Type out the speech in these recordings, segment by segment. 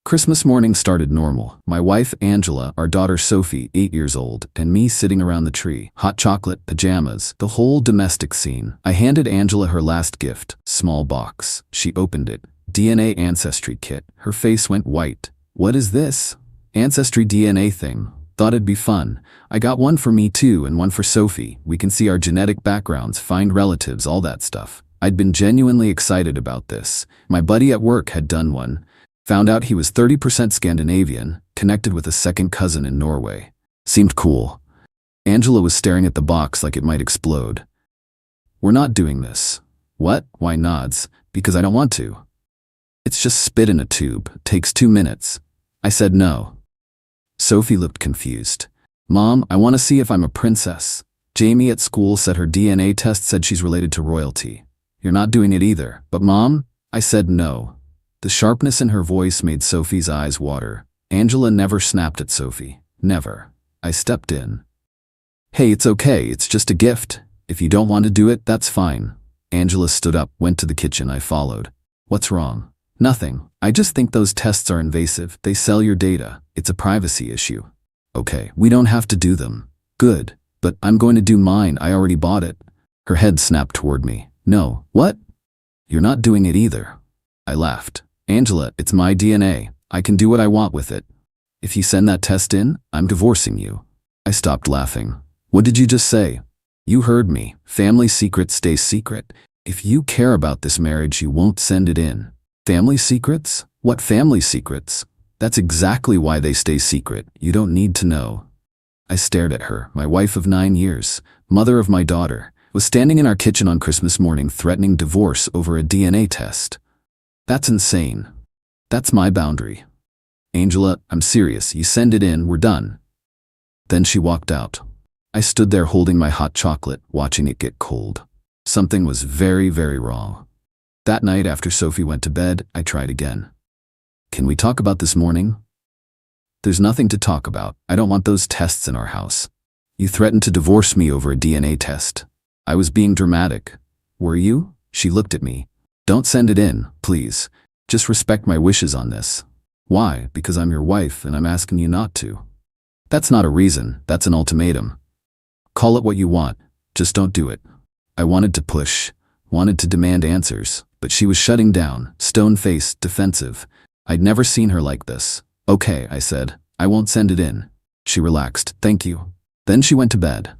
Christmas morning started normal. My wife, Angela, our daughter, Sophie, 8 years old, and me sitting around the tree. Hot chocolate, pajamas, the whole domestic scene. I handed Angela her last gift, small box. She opened it. DNA ancestry kit. Her face went white. What is this? Ancestry DNA thing. Thought it'd be fun. I got one for me too and one for Sophie. We can see our genetic backgrounds, find relatives, all that stuff. I'd been genuinely excited about this. My buddy at work had done one. Found out he was 30% Scandinavian, connected with a second cousin in Norway. Seemed cool. Angela was staring at the box like it might explode. We're not doing this. What? Why nods? Because I don't want to. It's just spit in a tube. Takes 2 minutes. I said no. Sophie looked confused. Mom, I want to see if I'm a princess. Jamie at school said her DNA test said she's related to royalty. You're not doing it either. But Mom? I said no. The sharpness in her voice made Sophie's eyes water. Angela never snapped at Sophie. Never. I stepped in. Hey, it's okay. It's just a gift. If you don't want to do it, that's fine. Angela stood up, went to the kitchen. I followed. What's wrong? Nothing. I just think those tests are invasive. They sell your data. It's a privacy issue. Okay, we don't have to do them. Good. But I'm going to do mine. I already bought it. Her head snapped toward me. No. What? You're not doing it either. I laughed. Angela, it's my DNA. I can do what I want with it. If you send that test in, I'm divorcing you. I stopped laughing. What did you just say? You heard me. Family secrets stay secret. If you care about this marriage, you won't send it in. Family secrets? What family secrets? That's exactly why they stay secret. You don't need to know. I stared at her. My wife of 9 years, mother of my daughter, was standing in our kitchen on Christmas morning threatening divorce over a DNA test. That's insane. That's my boundary. Angela, I'm serious. You send it in, we're done. Then she walked out. I stood there holding my hot chocolate, watching it get cold. Something was very, very wrong. That night after Sophie went to bed, I tried again. Can we talk about this morning? There's nothing to talk about. I don't want those tests in our house. You threatened to divorce me over a DNA test. I was being dramatic. Were you? She looked at me. Don't send it in, please. Just respect my wishes on this. Why? Because I'm your wife and I'm asking you not to. That's not a reason. That's an ultimatum. Call it what you want. Just don't do it. I wanted to push, wanted to demand answers, but she was shutting down, stone-faced, defensive. I'd never seen her like this. Okay, I said. I won't send it in. She relaxed. Thank you. Then she went to bed.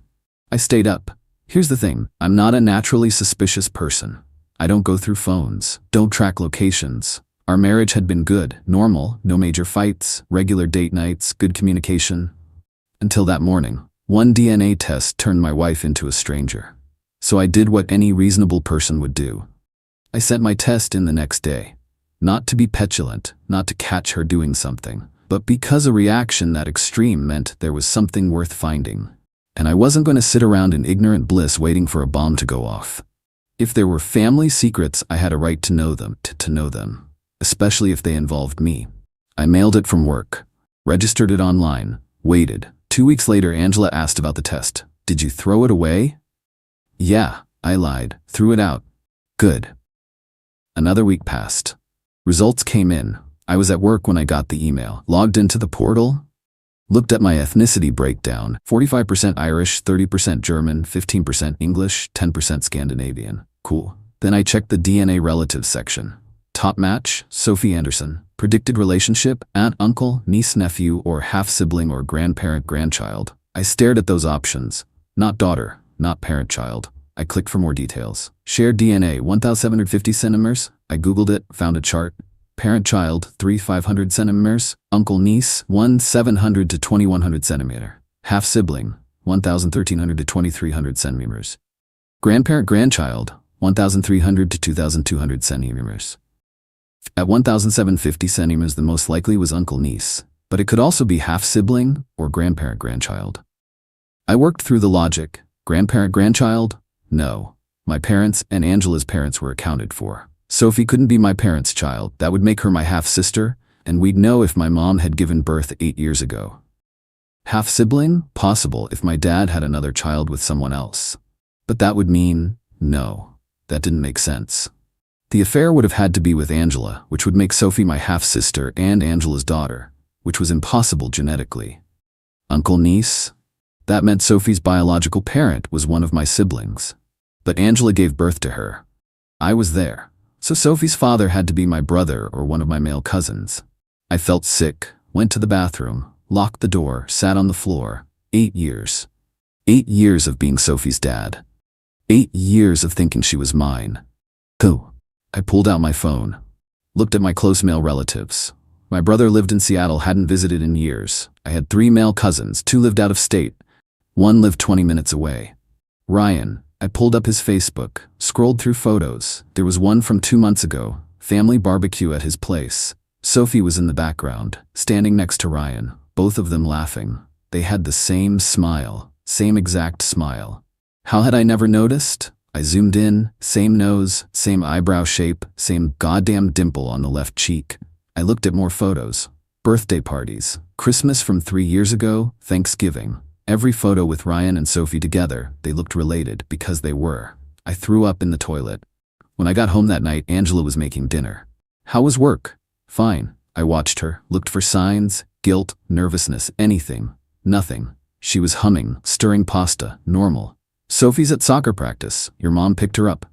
I stayed up. Here's the thing. I'm not a naturally suspicious person. I don't go through phones, don't track locations. Our marriage had been good, normal, no major fights, regular date nights, good communication. Until that morning, one DNA test turned my wife into a stranger. So I did what any reasonable person would do. I sent my test in the next day. Not to be petulant, not to catch her doing something, but because a reaction that extreme meant there was something worth finding. And I wasn't going to sit around in ignorant bliss waiting for a bomb to go off. If there were family secrets, I had a right to know them, especially if they involved me. I mailed it from work, registered it online, waited. 2 weeks later, Angela asked about the test. Did you throw it away? Yeah, I lied. Threw it out. Good. Another week passed. Results came in. I was at work when I got the email. Logged into the portal. Looked at my ethnicity breakdown. 45% Irish, 30% German, 15% English, 10% Scandinavian. Cool. Then I checked the DNA relatives section. Top match, Sophie Anderson. Predicted relationship, aunt, uncle, niece, nephew, or half-sibling or grandparent, grandchild. I stared at those options. Not daughter, not parent-child. I clicked for more details. Shared DNA, 1,750 centimeters. I Googled it, found a chart. Parent-child, 3,500 centimeters. Uncle-niece, 1,700 to 2,100 centimeter. Half-sibling, 1,1300 to 2,300 centimeters. Grandparent-grandchild, 1,300 to 2,200 centimeters. At 1,750 centimeters, the most likely was uncle-niece, but it could also be half-sibling or grandparent-grandchild. I worked through the logic. Grandparent-grandchild? No. My parents and Angela's parents were accounted for. Sophie couldn't be my parents' child. That would make her my half-sister, and we'd know if my mom had given birth 8 years ago. Half-sibling? Possible if my dad had another child with someone else. But that would mean no. That didn't make sense. The affair would have had to be with Angela, which would make Sophie my half-sister and Angela's daughter, which was impossible genetically. Uncle-niece? That meant Sophie's biological parent was one of my siblings. But Angela gave birth to her. I was there. So Sophie's father had to be my brother or one of my male cousins. I felt sick, went to the bathroom, locked the door, sat on the floor. 8 years. 8 years of being Sophie's dad. 8 years of thinking she was mine. Go. I pulled out my phone. Looked at my close male relatives. My brother lived in Seattle, hadn't visited in years. I had 3 male cousins, 2 lived out of state. 1 lived 20 minutes away. Ryan. I pulled up his Facebook, scrolled through photos. There was one from 2 months ago, family barbecue at his place. Sophie was in the background, standing next to Ryan, both of them laughing. They had the same smile, same exact smile. How had I never noticed? I zoomed in, same nose, same eyebrow shape, same goddamn dimple on the left cheek. I looked at more photos. Birthday parties, Christmas from 3 years ago, Thanksgiving. Every photo with Ryan and Sophie together, they looked related because they were. I threw up in the toilet. When I got home that night, Angela was making dinner. How was work? Fine. I watched her, looked for signs, guilt, nervousness, anything. Nothing. She was humming, stirring pasta, normal. Sophie's at soccer practice. Your mom picked her up.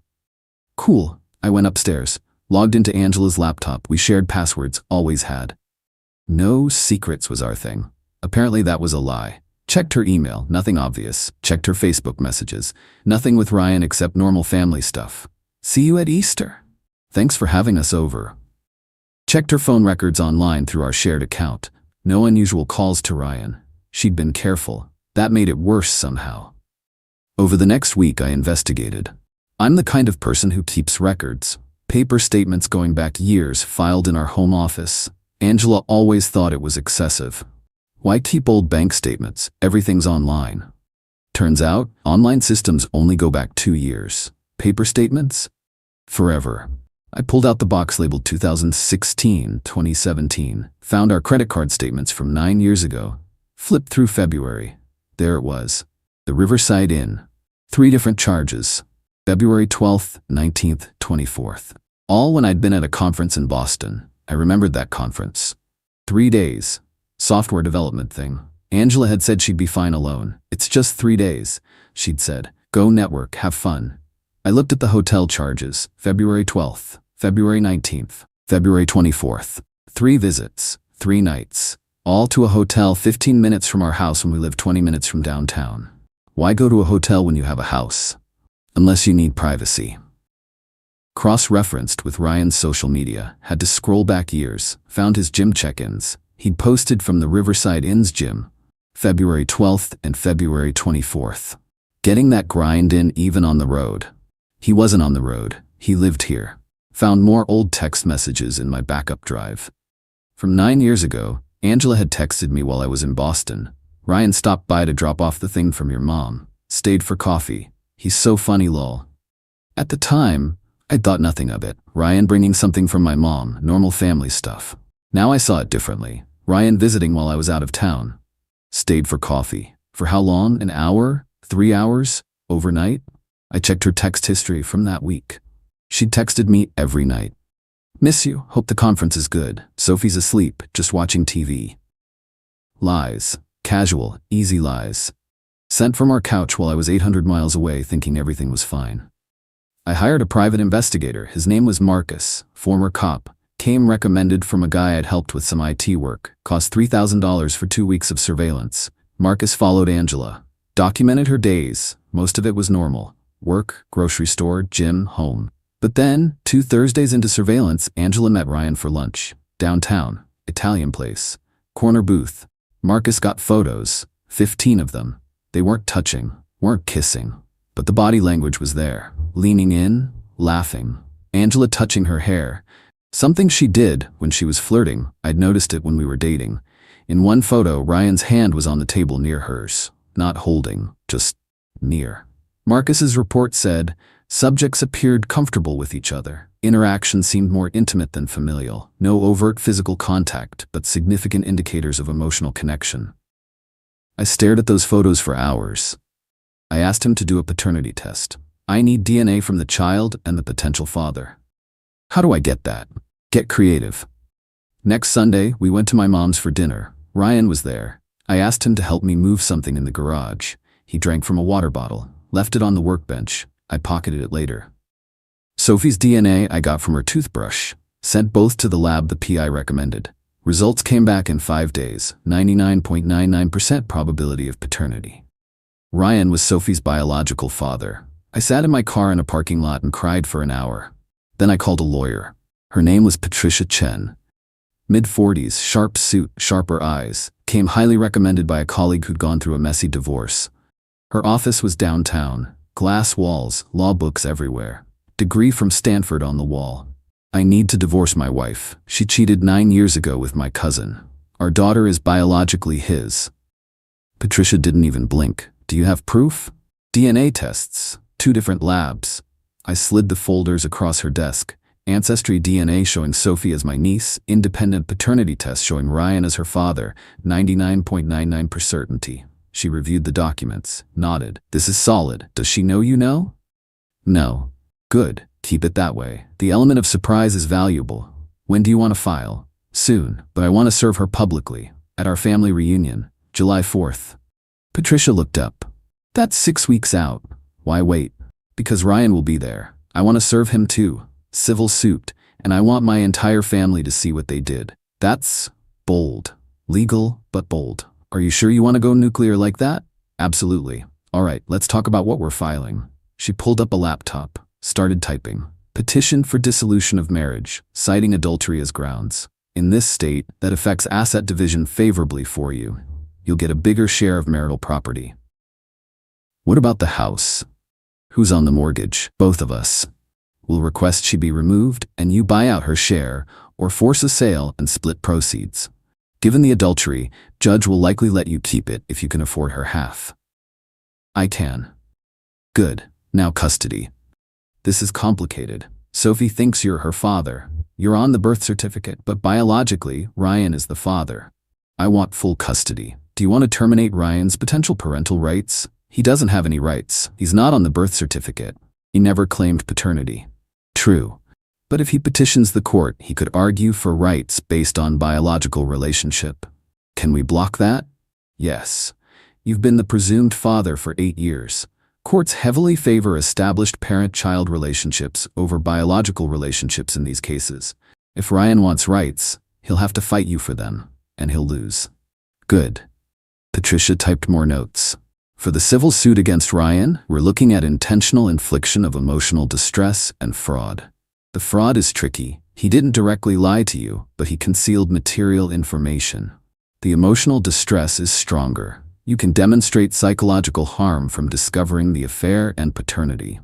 Cool. I went upstairs, logged into Angela's laptop. We shared passwords, always had. No secrets was our thing. Apparently that was a lie. Checked her email, nothing obvious. Checked her Facebook messages. Nothing with Ryan except normal family stuff. See you at Easter. Thanks for having us over. Checked her phone records online through our shared account. No unusual calls to Ryan. She'd been careful. That made it worse somehow. Over the next week I investigated. I'm the kind of person who keeps records. Paper statements going back years filed in our home office. Angela always thought it was excessive. Why keep old bank statements? Everything's online. Turns out, online systems only go back 2 years. Paper statements? Forever. I pulled out the box labeled 2016, 2017, found our credit card statements from 9 years ago, flipped through February. There it was. The Riverside Inn. 3 different charges. February 12th, 19th, 24th. All when I'd been at a conference in Boston. I remembered that conference. 3 days. Software development thing. Angela had said she'd be fine alone. It's just 3 days, she'd said. Go network, have fun. I looked at the hotel charges. February 12th, February 19th, February 24th. 3 visits, 3 nights. All to a hotel 15 minutes from our house when we live 20 minutes from downtown. Why go to a hotel when you have a house? Unless you need privacy. Cross-referenced with Ryan's social media, had to scroll back years, found his gym check-ins. He'd posted from the Riverside Inn's gym, February 12th and February 24th. Getting that grind in even on the road. He wasn't on the road, he lived here. Found more old text messages in my backup drive. From 9 years ago, Angela had texted me while I was in Boston. Ryan stopped by to drop off the thing from your mom. Stayed for coffee. He's so funny lol. At the time, I thought nothing of it. Ryan bringing something from my mom, normal family stuff. Now I saw it differently. Ryan visiting while I was out of town. Stayed for coffee. For how long? An hour? 3 hours? Overnight? I checked her text history from that week. She'd texted me every night. Miss you. Hope the conference is good. Sophie's asleep, just watching TV. Lies. Casual, easy lies. Sent from our couch while I was 800 miles away thinking everything was fine. I hired a private investigator. His name was Marcus, former cop. Came recommended from a guy I'd helped with some IT work. Cost $3,000 for 2 weeks of surveillance. Marcus followed Angela. Documented her days. Most of it was normal. Work, grocery store, gym, home. But then, 2 Thursdays into surveillance, Angela met Ryan for lunch. Downtown. Italian place. Corner booth. Marcus got photos. 15 of them. They weren't touching. Weren't kissing. But the body language was there. Leaning in. Laughing. Angela touching her hair. Something she did when she was flirting. I'd noticed it when we were dating. In one photo, Ryan's hand was on the table near hers. Not holding, just near. Marcus's report said, subjects appeared comfortable with each other. Interaction seemed more intimate than familial. No overt physical contact, but significant indicators of emotional connection. I stared at those photos for hours. I asked him to do a paternity test. I need DNA from the child and the potential father. How do I get that? Get creative. Next Sunday, we went to my mom's for dinner. Ryan was there. I asked him to help me move something in the garage. He drank from a water bottle, left it on the workbench. I pocketed it later. Sophie's DNA I got from her toothbrush. Sent both to the lab the PI recommended. Results came back in 5 days, 99.99% probability of paternity. Ryan was Sophie's biological father. I sat in my car in a parking lot and cried for an hour. Then I called a lawyer. Her name was Patricia Chen. Mid-40s, sharp suit, sharper eyes. Came highly recommended by a colleague who'd gone through a messy divorce. Her office was downtown. Glass walls, law books everywhere. Degree from Stanford on the wall. I need to divorce my wife. She cheated 9 years ago with my cousin. Our daughter is biologically his. Patricia didn't even blink. Do you have proof? DNA tests. 2 different labs. I slid the folders across her desk. Ancestry DNA showing Sophie as my niece. Independent paternity test showing Ryan as her father. 99.99% certainty. She reviewed the documents, nodded. This is solid. Does she know you know? No. Good. Keep it that way. The element of surprise is valuable. When do you want to file? Soon, but I want to serve her publicly. At our family reunion, July 4th. Patricia looked up. That's 6 weeks out. Why wait? Because Ryan will be there. I want to serve him too. Civil suit, and I want my entire family to see what they did. That's bold. Legal, but bold. Are you sure you want to go nuclear like that? Absolutely. All right, let's talk about what we're filing. She pulled up a laptop, started typing. Petition for dissolution of marriage, citing adultery as grounds. In this state, that affects asset division favorably for you. You'll get a bigger share of marital property. What about the house? Who's on the mortgage? Both of us. We'll request she be removed and you buy out her share or force a sale and split proceeds. Given the adultery, judge will likely let you keep it if you can afford her half. I can. Good. Now custody. This is complicated. Sophie thinks you're her father. You're on the birth certificate, but biologically, Ryan is the father. I want full custody. Do you want to terminate Ryan's potential parental rights? He doesn't have any rights. He's not on the birth certificate. He never claimed paternity. True. But if he petitions the court, he could argue for rights based on biological relationship. Can we block that? Yes. You've been the presumed father for 8 years. Courts heavily favor established parent-child relationships over biological relationships in these cases. If Ryan wants rights, he'll have to fight you for them, and he'll lose. Good. Patricia typed more notes. For the civil suit against Ryan, we're looking at intentional infliction of emotional distress and fraud. The fraud is tricky. He didn't directly lie to you, but he concealed material information. The emotional distress is stronger. You can demonstrate psychological harm from discovering the affair and paternity.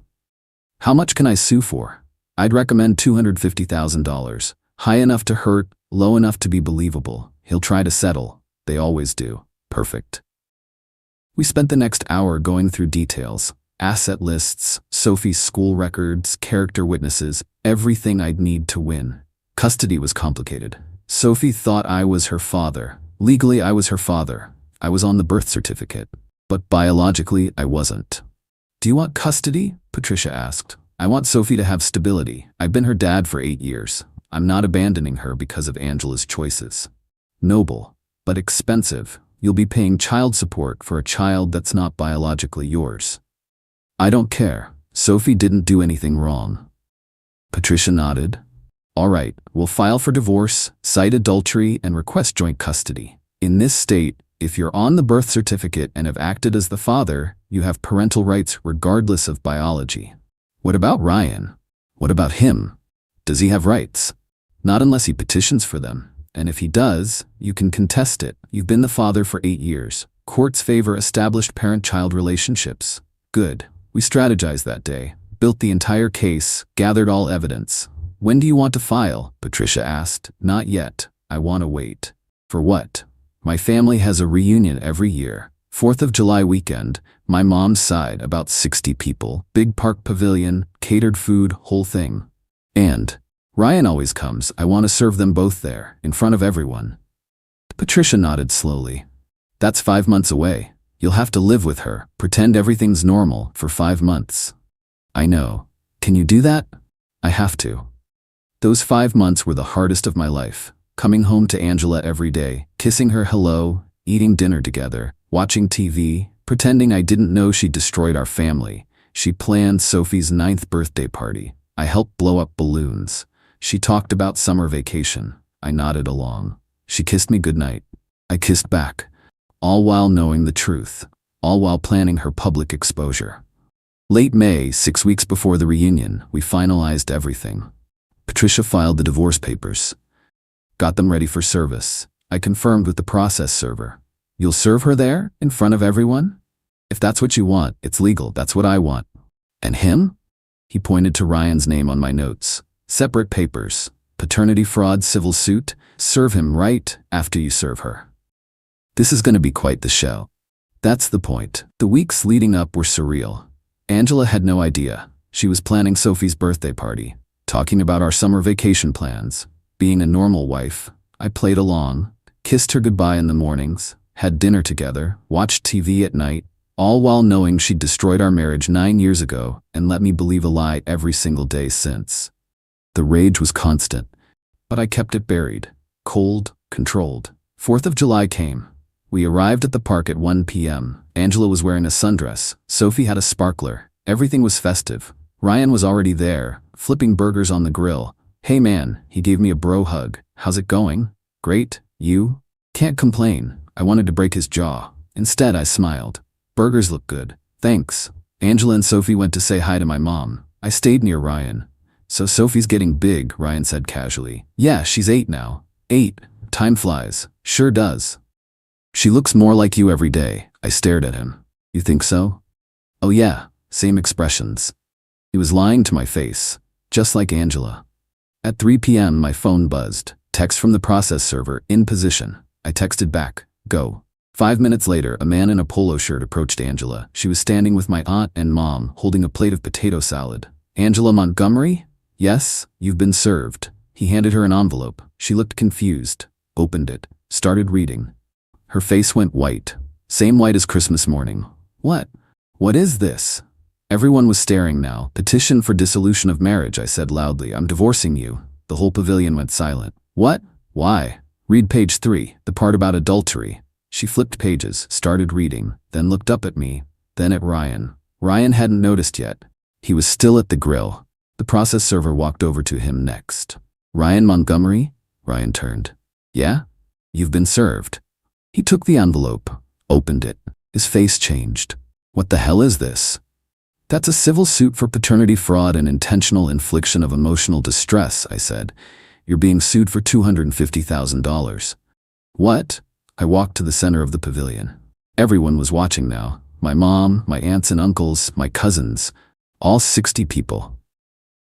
How much can I sue for? I'd recommend $250,000. High enough to hurt, low enough to be believable. He'll try to settle. They always do. Perfect. We spent the next hour going through details, asset lists, Sophie's school records, character witnesses, everything I'd need to win. Custody was complicated. Sophie thought I was her father. Legally, I was her father. I was on the birth certificate. But biologically, I wasn't. Do you want custody? Patricia asked. I want Sophie to have stability. I've been her dad for 8 years. I'm not abandoning her because of Angela's choices. Noble, but expensive. You'll be paying child support for a child that's not biologically yours. I don't care. Sophie didn't do anything wrong. Patricia nodded. All right, we'll file for divorce, cite adultery, and request joint custody. In this state, if you're on the birth certificate and have acted as the father, you have parental rights regardless of biology. What about Ryan? What about him? Does he have rights? Not unless he petitions for them. And if he does, you can contest it. You've been the father for 8 years. Courts favor established parent-child relationships. Good. We strategized that day, built the entire case, gathered all evidence. When do you want to file? Patricia asked. Not yet. I want to wait. For what? My family has a reunion every year. 4th of July weekend. My mom's side, about 60 people. Big park pavilion, catered food, whole thing. And Ryan always comes. I want to serve them both there, in front of everyone. Patricia nodded slowly. That's 5 months away. You'll have to live with her, pretend everything's normal for 5 months. I know. Can you do that? I have to. Those 5 months were the hardest of my life. Coming home to Angela every day, kissing her hello, eating dinner together, watching TV, pretending I didn't know she'd destroyed our family. She planned Sophie's 9th birthday party. I helped blow up balloons. She talked about summer vacation. I nodded along. She kissed me goodnight. I kissed back. All while knowing the truth. All while planning her public exposure. Late May, 6 weeks before the reunion, we finalized everything. Patricia filed the divorce papers. Got them ready for service. I confirmed with the process server. You'll serve her there, in front of everyone? If that's what you want, it's legal, that's what I want. And him? He pointed to Ryan's name on my notes. Separate papers. Paternity fraud civil suit. Serve him right after you serve her. This is going to be quite the show. That's the point. The weeks leading up were surreal. Angela had no idea. She was planning Sophie's birthday party, talking about our summer vacation plans. Being a normal wife, I played along, kissed her goodbye in the mornings, had dinner together, watched TV at night, all while knowing she'd destroyed our marriage 9 years ago and let me believe a lie every single day since. The rage was constant, but I kept it buried, cold, controlled. 4th of July came. We arrived at the park at 1 p.m. Angela was wearing a sundress. Sophie had a sparkler. Everything was festive. Ryan was already there, flipping burgers on the grill. Hey man, he gave me a bro hug. How's it going? Great. You? Can't complain. I wanted to break his jaw. Instead, I smiled. Burgers look good. Thanks. Angela and Sophie went to say hi to my mom. I stayed near Ryan. So Sophie's getting big, Ryan said casually. Yeah, she's 8 now. 8. Time flies. Sure does. She looks more like you every day. I stared at him. You think so? Oh yeah, same expressions. He was lying to my face, just like Angela. At 3 p.m. my phone buzzed. Text from the process server, in position. I texted back, go. 5 minutes later, a man in a polo shirt approached Angela. She was standing with my aunt and mom, holding a plate of potato salad. Angela Montgomery? Yes, you've been served. He handed her an envelope. She looked confused, opened it, started reading. Her face went white, same white as Christmas morning. What? What is this? Everyone was staring now. Petition for dissolution of marriage, I said loudly. I'm divorcing you. The whole pavilion went silent. What? Why? Read page 3, the part about adultery. She flipped pages, started reading, then looked up at me, then at Ryan. Ryan hadn't noticed yet. He was still at the grill. The process server walked over to him next. Ryan Montgomery? Ryan turned. Yeah? You've been served. He took the envelope, opened it. His face changed. What the hell is this? That's a civil suit for paternity fraud and intentional infliction of emotional distress, I said. You're being sued for $250,000. What? I walked to the center of the pavilion. Everyone was watching now. My mom, my aunts and uncles, my cousins. All 60 people.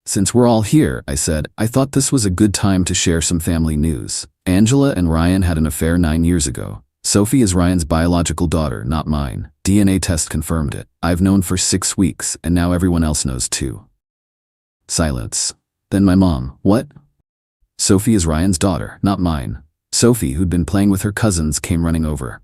Since we're all here, I said, I thought this was a good time to share some family news. Angela and Ryan had an affair 9 years ago. Sophie is Ryan's biological daughter, not mine. DNA test confirmed it. I've known for 6 weeks, and now everyone else knows too. Silence. Then my mom, what? Sophie is Ryan's daughter, not mine. Sophie, who'd been playing with her cousins, came running over.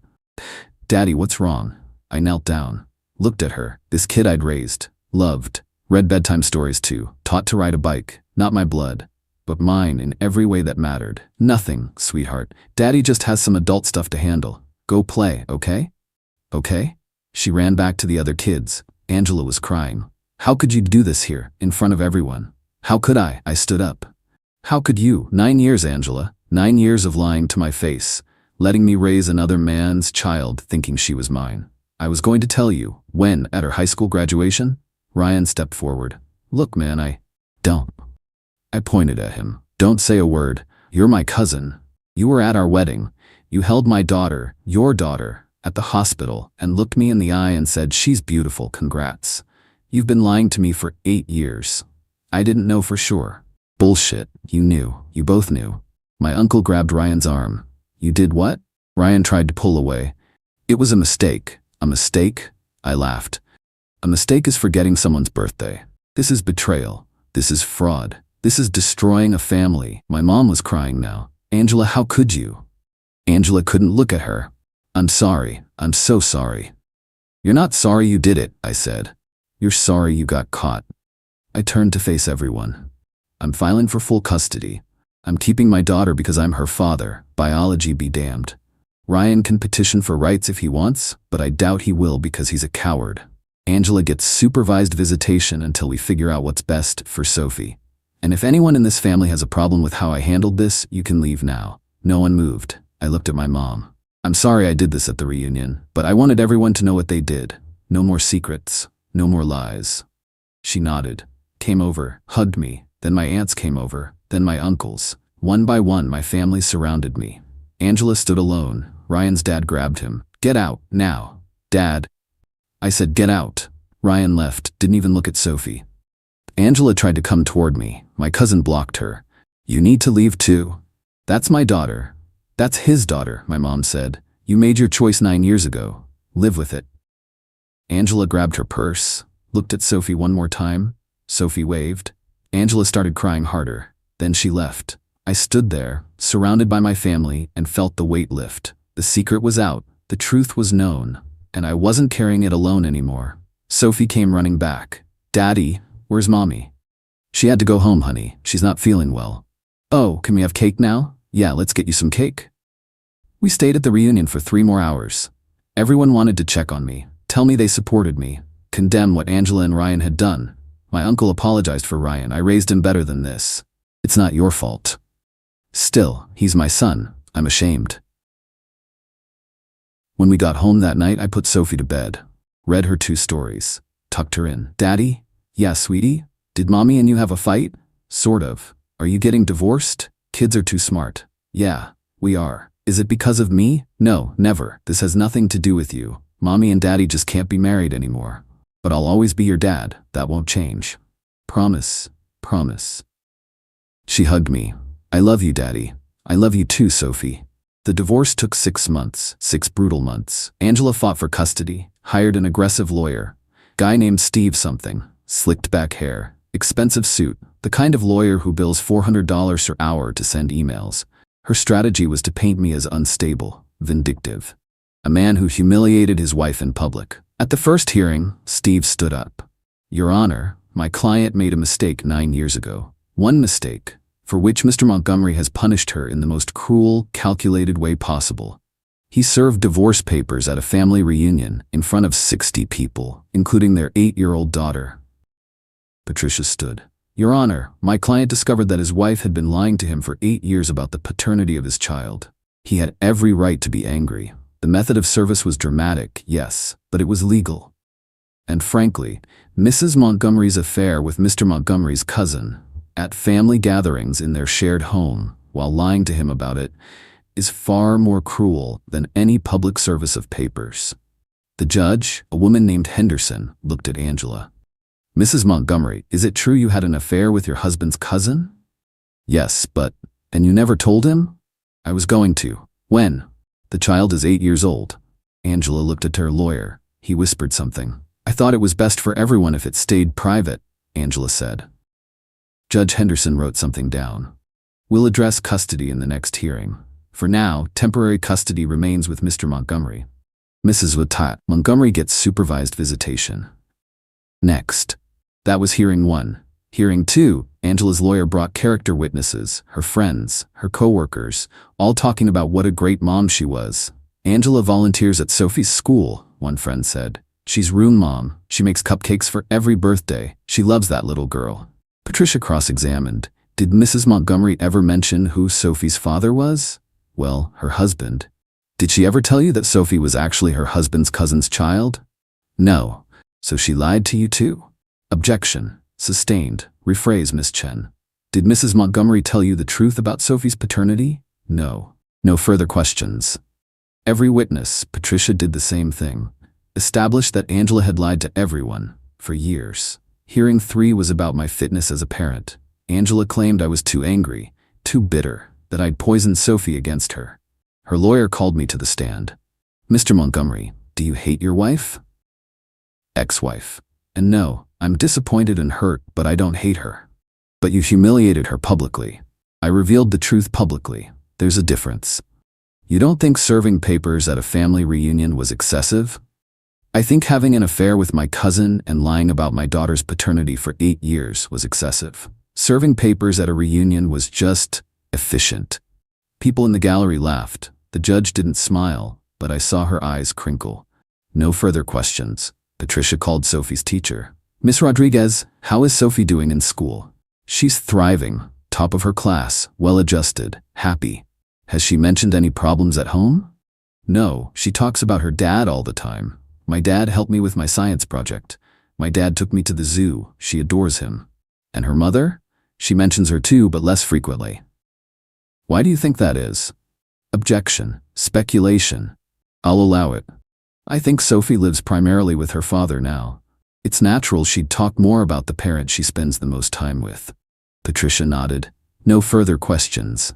Daddy, what's wrong? I knelt down, looked at her. This kid I'd raised, loved, read bedtime stories to, taught to ride a bike, not my blood, but mine in every way that mattered. Nothing, sweetheart. Daddy just has some adult stuff to handle. Go play, okay? Okay? She ran back to the other kids. Angela was crying. How could you do this here, in front of everyone? How could I? I stood up. How could you? 9 years, Angela. 9 years of lying to my face, letting me raise another man's child thinking she was mine. I was going to tell you. When? At her high school graduation? Ryan stepped forward. Look, man, don't. I pointed at him. Don't say a word. You're my cousin. You were at our wedding. You held my daughter, your daughter, at the hospital and looked me in the eye and said, she's beautiful, congrats. You've been lying to me for 8 years. I didn't know for sure. Bullshit. You knew. You both knew. My uncle grabbed Ryan's arm. You did what? Ryan tried to pull away. It was a mistake. A mistake? I laughed. A mistake is forgetting someone's birthday. This is betrayal. This is fraud. This is destroying a family. My mom was crying now. Angela, how could you? Angela couldn't look at her. I'm sorry. I'm so sorry. You're not sorry you did it, I said. You're sorry you got caught. I turned to face everyone. I'm filing for full custody. I'm keeping my daughter because I'm her father. Biology be damned. Ryan can petition for rights if he wants, but I doubt he will because he's a coward. Angela gets supervised visitation until we figure out what's best for Sophie. And if anyone in this family has a problem with how I handled this, you can leave now. No one moved. I looked at my mom. I'm sorry I did this at the reunion, but I wanted everyone to know what they did. No more secrets. No more lies. She nodded, came over, hugged me. Then my aunts came over, then my uncles. One by one, my family surrounded me. Angela stood alone. Ryan's dad grabbed him. Get out, now. Dad. I said, get out. Ryan left, didn't even look at Sophie. Angela tried to come toward me. My cousin blocked her. You need to leave too. That's my daughter. That's his daughter, my mom said. You made your choice 9 years ago. Live with it. Angela grabbed her purse, looked at Sophie one more time. Sophie waved. Angela started crying harder. Then she left. I stood there, surrounded by my family, and felt the weight lift. The secret was out. The truth was known. And I wasn't carrying it alone anymore. Sophie came running back. Daddy, where's Mommy? She had to go home, honey. She's not feeling well. Oh, can we have cake now? Yeah, let's get you some cake. We stayed at the reunion for 3 more hours. Everyone wanted to check on me, tell me they supported me, condemn what Angela and Ryan had done. My uncle apologized for Ryan. I raised him better than this. It's not your fault. Still, he's my son. I'm ashamed. When we got home that night, I put Sophie to bed, read her 2 stories, tucked her in. Daddy? Yeah, sweetie? Did Mommy and you have a fight? Sort of. Are you getting divorced? Kids are too smart. Yeah, we are. Is it because of me? No, never. This has nothing to do with you. Mommy and Daddy just can't be married anymore. But I'll always be your dad. That won't change. Promise. Promise. She hugged me. I love you, Daddy. I love you too, Sophie. The divorce took 6 months, 6 brutal months. Angela fought for custody, hired an aggressive lawyer. Guy named Steve something, slicked back hair, expensive suit, the kind of lawyer who bills $400 per hour to send emails. Her strategy was to paint me as unstable, vindictive. A man who humiliated his wife in public. At the first hearing, Steve stood up. Your Honor, my client made a mistake 9 years ago. One mistake, for which Mr. Montgomery has punished her in the most cruel, calculated way possible. He served divorce papers at a family reunion in front of 60 people, including their 8-year-old daughter. Patricia stood. Your Honor, my client discovered that his wife had been lying to him for 8 years about the paternity of his child. He had every right to be angry. The method of service was dramatic, yes, but it was legal. And frankly, Mrs. Montgomery's affair with Mr. Montgomery's cousin, at family gatherings in their shared home, while lying to him about it, is far more cruel than any public service of papers. The judge, a woman named Henderson, looked at Angela. Mrs. Montgomery, is it true you had an affair with your husband's cousin? Yes, but, and you never told him? I was going to. When? The child is 8 years old. Angela looked at her lawyer. He whispered something. I thought it was best for everyone if it stayed private, Angela said. Judge Henderson wrote something down. We'll address custody in the next hearing. For now, temporary custody remains with Mr. Montgomery. Mrs. Montgomery gets supervised visitation. Next. That was hearing 1. Hearing 2, Angela's lawyer brought character witnesses, her friends, her co-workers, all talking about what a great mom she was. Angela volunteers at Sophie's school, one friend said. She's room mom. She makes cupcakes for every birthday. She loves that little girl. Patricia cross-examined. Did Mrs. Montgomery ever mention who Sophie's father was? Well, her husband. Did she ever tell you that Sophie was actually her husband's cousin's child? No. So she lied to you too? Objection. Sustained. Rephrase, Miss Chen. Did Mrs. Montgomery tell you the truth about Sophie's paternity? No. No further questions. Every witness, Patricia did the same thing. Established that Angela had lied to everyone, for years. Hearing 3 was about my fitness as a parent. Angela claimed I was too angry, too bitter, that I'd poisoned Sophie against her. Her lawyer called me to the stand. Mr. Montgomery, do you hate your wife? Ex-wife. And no, I'm disappointed and hurt, but I don't hate her. But you humiliated her publicly. I revealed the truth publicly. There's a difference. You don't think serving papers at a family reunion was excessive? I think having an affair with my cousin and lying about my daughter's paternity for 8 years was excessive. Serving papers at a reunion was just efficient. People in the gallery laughed. The judge didn't smile, but I saw her eyes crinkle. No further questions. Patricia called Sophie's teacher. "Miss Rodriguez, how is Sophie doing in school?" "She's thriving, top of her class, well-adjusted, happy." "Has she mentioned any problems at home?" "No, she talks about her dad all the time. My dad helped me with my science project. My dad took me to the zoo. She adores him." "And her mother?" "She mentions her too, but less frequently." "Why do you think that is?" Objection. Speculation. I'll allow it. I think Sophie lives primarily with her father now. It's natural she'd talk more about the parent she spends the most time with. Patricia nodded. No further questions.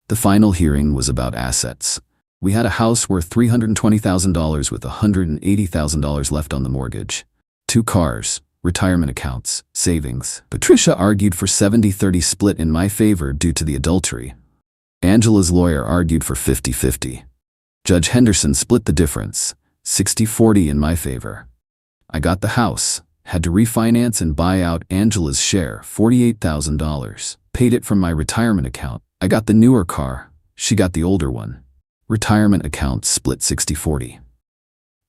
The final hearing was about assets. We had a house worth $320,000 with $180,000 left on the mortgage. 2 cars, retirement accounts, savings. Patricia argued for 70-30 split in my favor due to the adultery. Angela's lawyer argued for 50-50. Judge Henderson split the difference, 60-40 in my favor. I got the house, had to refinance and buy out Angela's share, $48,000. Paid it from my retirement account. I got the newer car, she got the older one. Retirement account split 60-40.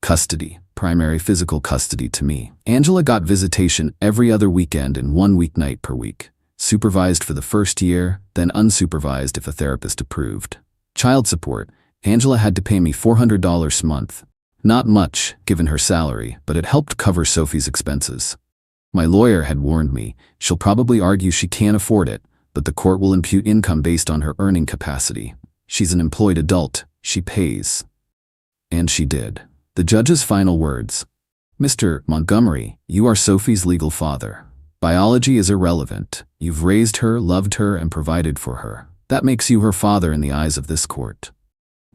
Custody, primary physical custody to me. Angela got visitation every other weekend and 1 weeknight per week. Supervised for the first year, then unsupervised if a therapist approved. Child support, Angela had to pay me $400 a month. Not much, given her salary, but it helped cover Sophie's expenses. My lawyer had warned me, she'll probably argue she can't afford it, but the court will impute income based on her earning capacity. She's an employed adult, she pays. And she did. The judge's final words. "Mr. Montgomery, you are Sophie's legal father. Biology is irrelevant. You've raised her, loved her, and provided for her. That makes you her father in the eyes of this court.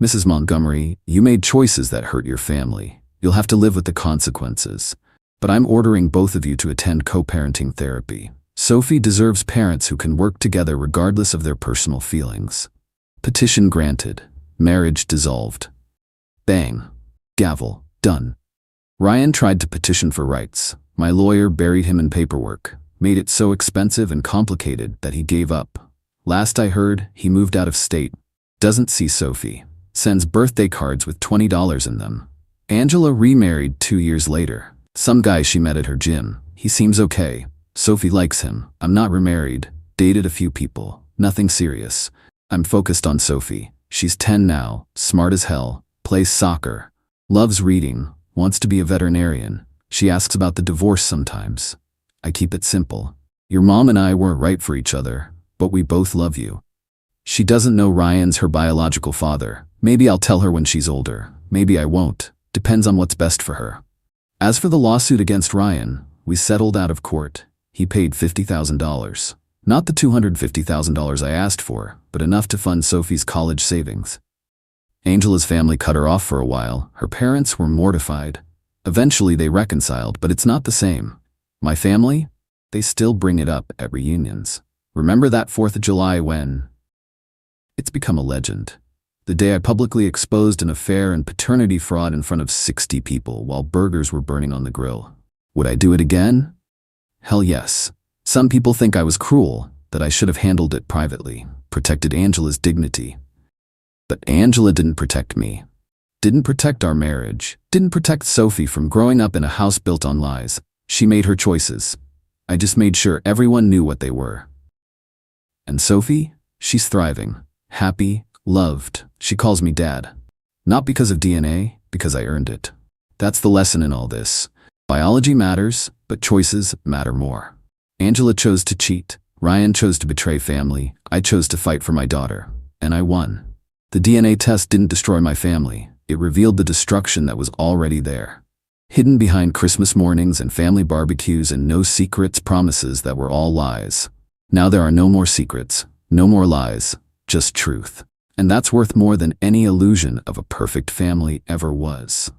Mrs. Montgomery, you made choices that hurt your family. You'll have to live with the consequences. But I'm ordering both of you to attend co-parenting therapy. Sophie deserves parents who can work together regardless of their personal feelings." Petition granted. Marriage dissolved. Bang. Gavel. Done. Ryan tried to petition for rights. My lawyer buried him in paperwork, made it so expensive and complicated that he gave up. Last I heard, he moved out of state. Doesn't see Sophie. Sends birthday cards with $20 in them. Angela remarried 2 years later. Some guy she met at her gym. He seems okay. Sophie likes him. I'm not remarried. Dated a few people. Nothing serious. I'm focused on Sophie. She's 10 now, smart as hell, plays soccer, loves reading, wants to be a veterinarian. She asks about the divorce sometimes. I keep it simple. Your mom and I weren't right for each other, but we both love you. She doesn't know Ryan's her biological father. Maybe I'll tell her when she's older. Maybe I won't. Depends on what's best for her. As for the lawsuit against Ryan, we settled out of court. He paid $50,000. Not the $250,000 I asked for, but enough to fund Sophie's college savings. Angela's family cut her off for a while. Her parents were mortified. Eventually they reconciled, but it's not the same. My family? They still bring it up at reunions. Remember that 4th of July when? It's become a legend. The day I publicly exposed an affair and paternity fraud in front of 60 people while burgers were burning on the grill. Would I do it again? Hell yes. Some people think I was cruel, that I should have handled it privately, protected Angela's dignity. But Angela didn't protect me. Didn't protect our marriage. Didn't protect Sophie from growing up in a house built on lies. She made her choices. I just made sure everyone knew what they were. And Sophie? She's thriving. Happy. Loved. She calls me Dad. Not because of DNA, because I earned it. That's the lesson in all this. Biology matters, but choices matter more. Angela chose to cheat. Ryan chose to betray family. I chose to fight for my daughter. And I won. The DNA test didn't destroy my family. It revealed the destruction that was already there. Hidden behind Christmas mornings and family barbecues and no secrets promises that were all lies. Now there are no more secrets, no more lies, just truth. And that's worth more than any illusion of a perfect family ever was.